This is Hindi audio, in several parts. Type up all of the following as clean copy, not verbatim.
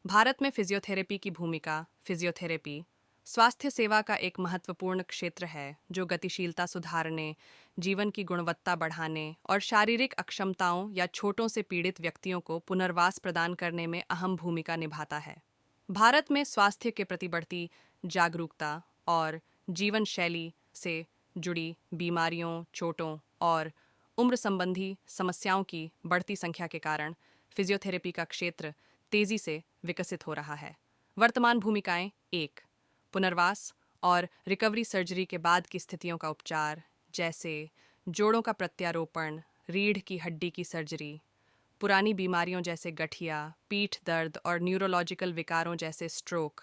भारत में फिजियोथेरेपी की भूमिका। फिजियोथेरेपी स्वास्थ्य सेवा का एक महत्वपूर्ण क्षेत्र है जो गतिशीलता सुधारने, जीवन की गुणवत्ता बढ़ाने और शारीरिक अक्षमताओं या चोटों से पीड़ित व्यक्तियों को पुनर्वास प्रदान करने में अहम भूमिका निभाता है। भारत में स्वास्थ्य के प्रति बढ़ती जागरूकता और जीवन शैली से जुड़ी बीमारियों, चोटों और उम्र संबंधी समस्याओं की बढ़ती संख्या के कारण फिजियोथेरेपी का क्षेत्र तेजी से विकसित हो रहा है। वर्तमान भूमिकाएं। एक, पुनर्वास और रिकवरी सर्जरी के बाद की स्थितियों का उपचार, जैसे जोड़ों का प्रत्यारोपण, रीढ़ की हड्डी की सर्जरी, पुरानी बीमारियों जैसे गठिया, पीठ दर्द और न्यूरोलॉजिकल विकारों जैसे स्ट्रोक,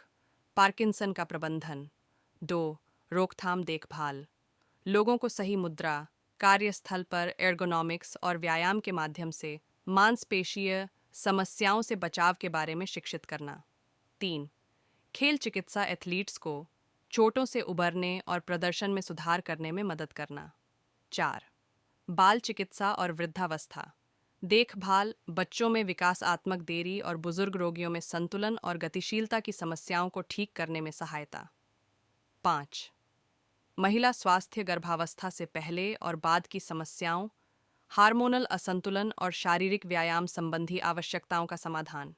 पार्किंसन का प्रबंधन। दो, रोकथाम देखभाल, लोगों को सही मुद्रा, कार्यस्थल पर एर्गोनॉमिक्स और व्यायाम के माध्यम से मांसपेशीय समस्याओं से बचाव के बारे में शिक्षित करना। तीन, खेल चिकित्सा एथलीट्स को चोटों से उबरने और प्रदर्शन में सुधार करने में मदद करना। चार, बाल चिकित्सा और वृद्धावस्था देखभाल, बच्चों में विकासात्मक देरी और बुजुर्ग रोगियों में संतुलन और गतिशीलता की समस्याओं को ठीक करने में सहायता। पाँच, महिला स्वास्थ्य, गर्भावस्था से पहले और बाद की समस्याओं, हार्मोनल असंतुलन और शारीरिक व्यायाम संबंधी आवश्यकताओं का समाधान।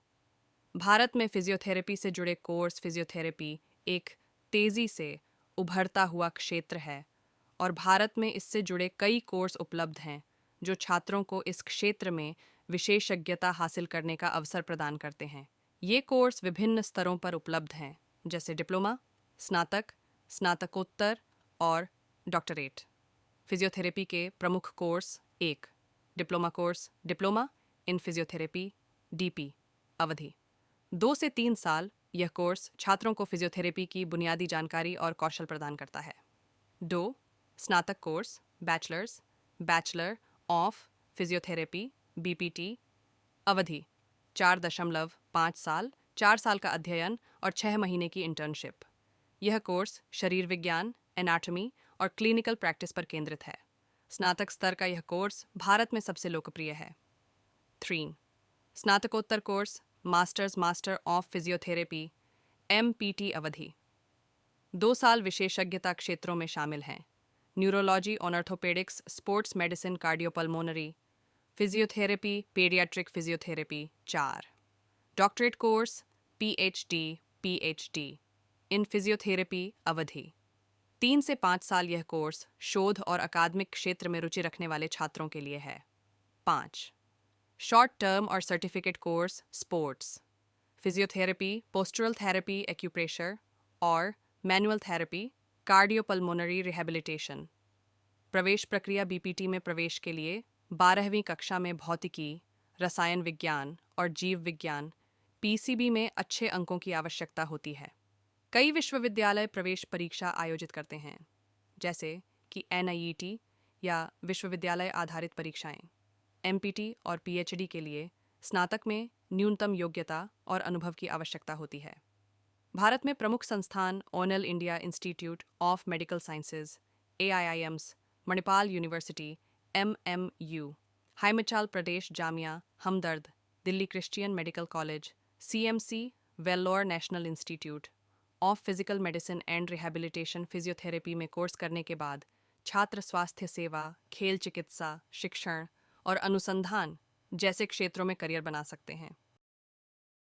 भारत में फिजियोथेरेपी से जुड़े कोर्स। फिजियोथेरेपी एक तेजी से उभरता हुआ क्षेत्र है और भारत में इससे जुड़े कई कोर्स उपलब्ध हैं जो छात्रों को इस क्षेत्र में विशेषज्ञता हासिल करने का अवसर प्रदान करते हैं। ये कोर्स विभिन्न स्तरों पर उपलब्ध हैं, जैसे डिप्लोमा, स्नातक, स्नातकोत्तर और डॉक्टरेट। फिजियोथेरेपी के प्रमुख कोर्स। एक, diploma course, diploma in physiotherapy, DP. अवधि 2 से 3 साल। यह कोर्स छात्रों को फिजियोथेरेपी की बुनियादी जानकारी और कौशल प्रदान करता है। 2, स्नातक course, bachelors, bachelor of physiotherapy, BPT. अवधि 4.5 साल, 4 साल का अध्ययन और 6 महीने की इंटर्नशिप। यह कोर्स शरीर विज्ञान, एनाटॉमी और क्लिनिकल प्रैक्टिस पर केंद्रित है। स्नातक स्तर का यह कोर्स भारत में सबसे लोकप्रिय है। 3, स्नातकोत्तर course, master of physiotherapy, empty. अवधि 2 साल, विशेषज्ञता क्षेत्रों में शामिल हैं neurology, orthopaedics, sports medicine, cardiopulmonary, physiotherapy, paediatric physiotherapy. 4, doctorate course, PhD in physiotherapy. अवधि 3 से 5 साल। यह कोर्स शोध और अकादमिक क्षेत्र में रुचि रखने वाले छात्रों के लिए है। 5, शॉर्ट टर्म और certificate course, sports physiotherapy, postural therapy, acupressure और मैनुअल थेरेपी, कार्डियोपल्मोनरी रिहैबिलिटेशन। प्रवेश प्रक्रिया। बीपीटी में प्रवेश के लिए 12वीं कक्षा में भौतिकी, रसायन विज्ञान और जीव विज्ञान, पीसीबी में अच्छे अंकों की आवश्यकता होती है। कई विश्वविद्यालय प्रवेश परीक्षा आयोजित करते हैं, जैसे कि एनआईईटी या विश्वविद्यालय आधारित परीक्षाएं। एमपीटी और पीएचडी के लिए स्नातक में न्यूनतम योग्यता और अनुभव की आवश्यकता होती है। भारत में प्रमुख संस्थान all India institute of medical sciences, AIIMS, Manipal university, MMU, Himachal Pradesh Jamia Hamdard, Delhi Christian medical college, CMC, Vellore national institute of physical medicine and rehabilitation. Physiotherapy में कोर्स करने के बाद छात्र स्वास्थ्य सेवा, खेल चिकित्सा, शिक्षण और अनुसंधान जैसे क्षेत्रों में करियर बना सकते हैं।